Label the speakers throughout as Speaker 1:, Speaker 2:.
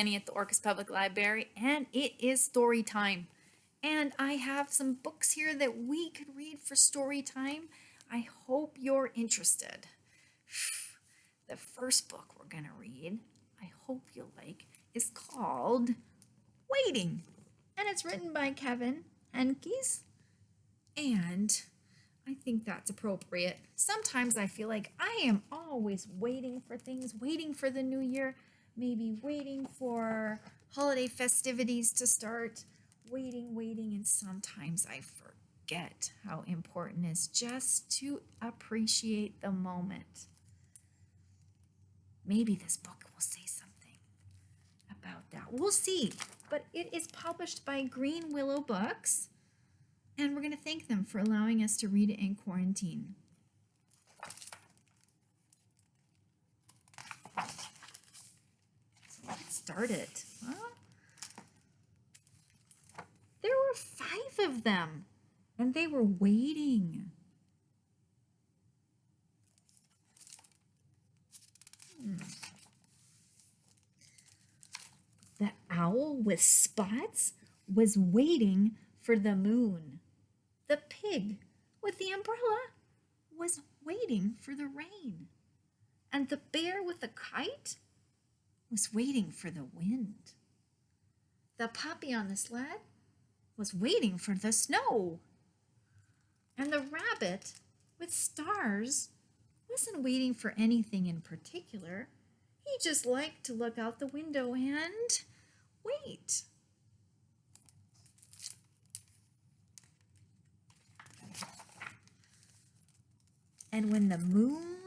Speaker 1: Jenny at the Orcas Public Library, and it is story time. And I have some books here that we could read for story time. I hope you're interested. The first book we're going to read, I hope you'll like, is called Waiting. And it's written by Kevin Henkes. And I think that's appropriate. Sometimes I feel like I am always waiting for things, waiting for the new year, maybe waiting for holiday festivities to start, waiting, and sometimes I forget how important it is just to appreciate the moment. Maybe this book will say something about that. We'll see, but it is published by Greenwillow Books. And we're going to thank them for allowing us to read it in quarantine. So let's start it. There were 5 of them, and they were waiting. The owl with spots was waiting for the moon. The pig with the umbrella was waiting for the rain. And the bear with the kite was waiting for the wind. The puppy on the sled was waiting for the snow. And the rabbit with stars wasn't waiting for anything in particular. He just liked to look out the window and wait. And when the moon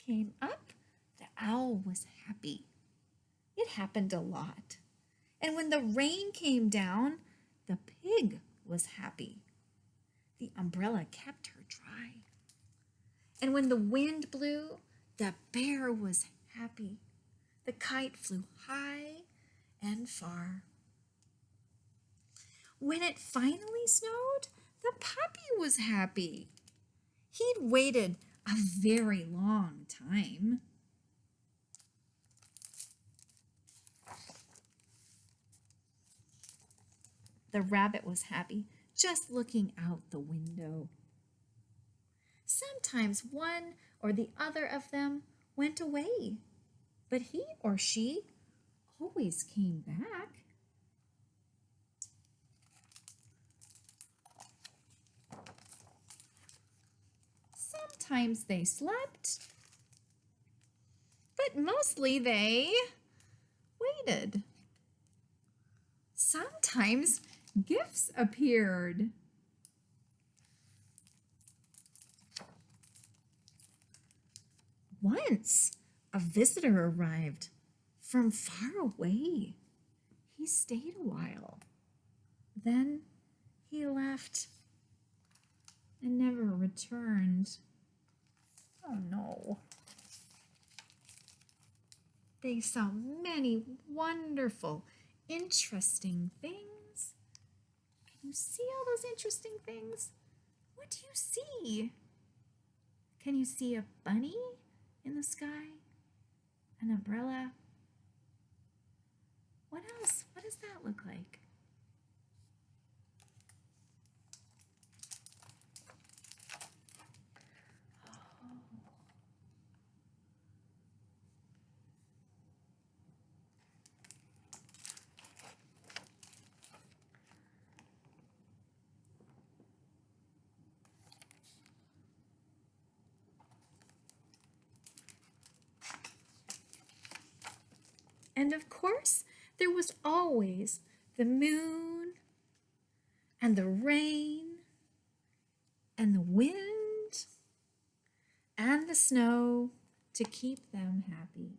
Speaker 1: came up, the owl was happy. It happened a lot. And when the rain came down, the pig was happy. The umbrella kept her dry. And when the wind blew, the bear was happy. The kite flew high and far. When it finally snowed, the puppy was happy. He'd waited a very long time. The rabbit was happy, just looking out the window. Sometimes one or the other of them went away, but he or she always came back. Sometimes they slept, but mostly they waited. Sometimes gifts appeared. Once a visitor arrived from far away. He stayed a while. Then he left and never returned. Oh no. They saw many wonderful, interesting things. Can you see all those interesting things? What do you see? Can you see a bunny in the sky? An umbrella? What else? What does that look like? And of course, there was always the moon and the rain and the wind and the snow to keep them happy.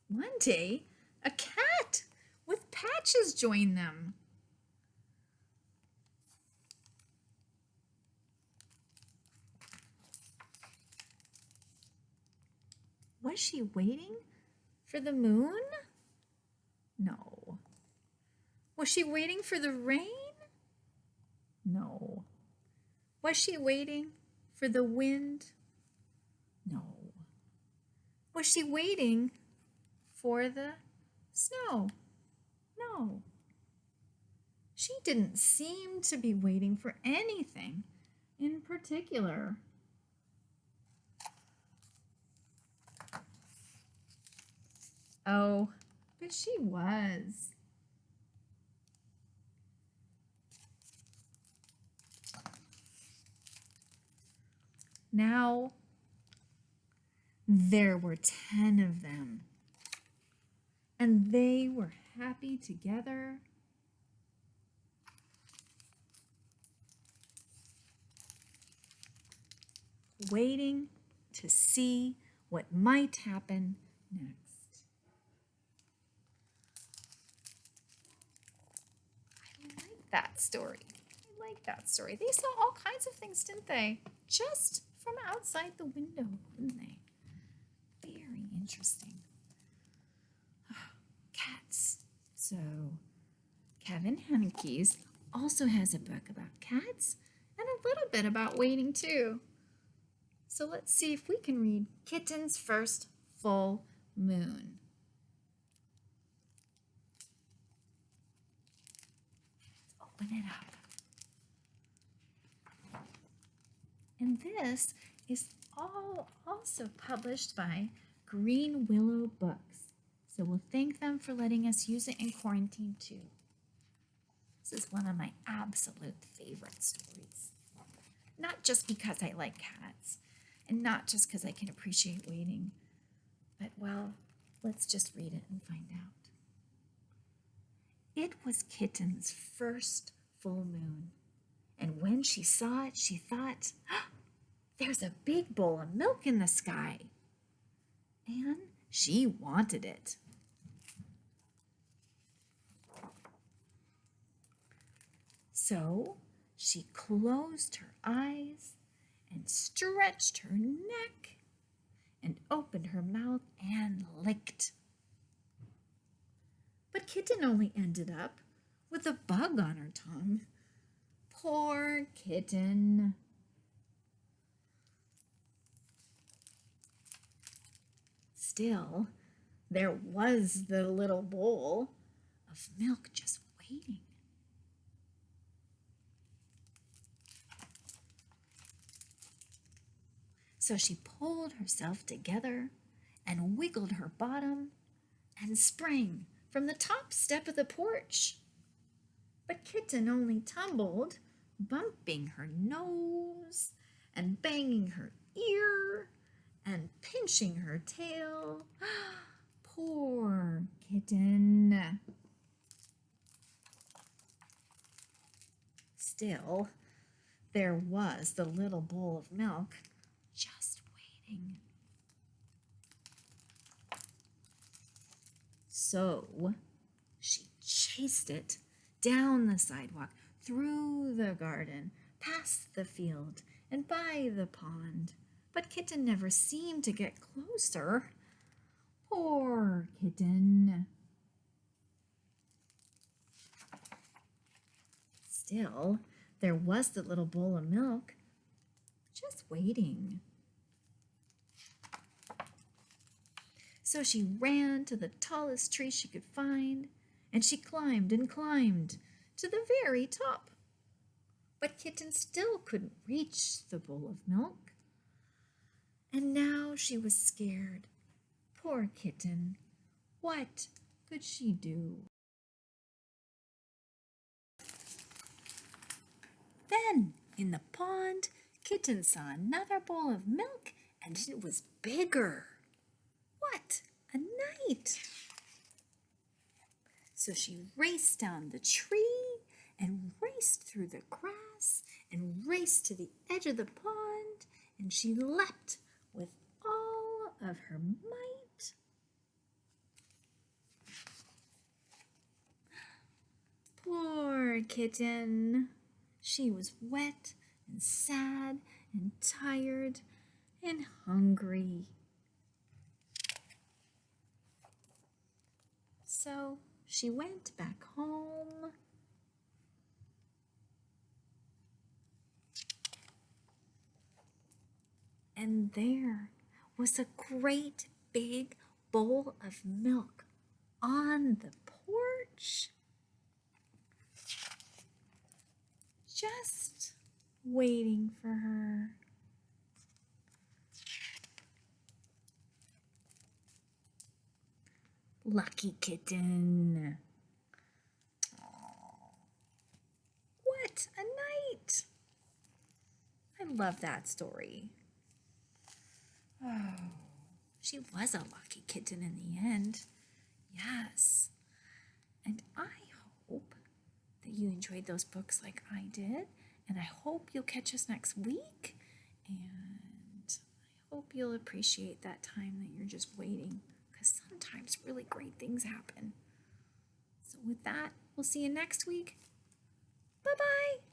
Speaker 1: One day, a cat with patches joined them. Was she waiting for the moon? No. Was she waiting for the rain? No. Was she waiting for the wind? No. Was she waiting for the snow? No. She didn't seem to be waiting for anything in particular. Oh, but she was. Now, there were 10 of them, and they were happy together. Waiting to see what might happen next. I like that story. They saw all kinds of things, didn't they? Just from outside the window, didn't they? Very interesting. Cats. So, Kevin Henkes also has a book about cats and a little bit about waiting too. So let's see if we can read Kitten's First Full Moon. Let's open it up. And this is all also published by Greenwillow Books. So we'll thank them for letting us use it in quarantine too. This is one of my absolute favorite stories. Not just because I like cats, and not just because I can appreciate waiting, but well, let's just read it and find out. It was Kitten's first full moon, and when she saw it, she thought, there's a big bowl of milk in the sky. And she wanted it. So she closed her eyes and stretched her neck and opened her mouth and licked. But Kitten only ended up with a bug on her tongue. Poor Kitten. Still, there was the little bowl of milk just waiting. So she pulled herself together and wiggled her bottom and sprang from the top step of the porch. But Kitten only tumbled, bumping her nose and banging her ear and pinching her tail. Poor Kitten. Still, there was the little bowl of milk just waiting. So she chased it down the sidewalk, through the garden, past the field, and by the pond. But Kitten never seemed to get closer. Poor Kitten. Still, there was the little bowl of milk just waiting. So she ran to the tallest tree she could find, and she climbed and climbed to the very top. But Kitten still couldn't reach the bowl of milk. And now she was scared. Poor Kitten. What could she do? Then, in the pond, Kitten saw another bowl of milk, and it was bigger. What a night! So she raced down the tree and raced through the grass and raced to the edge of the pond, and she leapt with all of her might. Poor Kitten. She was wet and sad and tired and hungry. So she went back home. And there was a great big bowl of milk on the porch, just waiting for her. Lucky kitten. Aww. What a night! I love that story. Oh, she was a lucky kitten in the end. Yes. And I hope that you enjoyed those books like I did. And I hope you'll catch us next week. And I hope you'll appreciate that time that you're just waiting, because sometimes really great things happen. So with that, we'll see you next week. Bye-bye.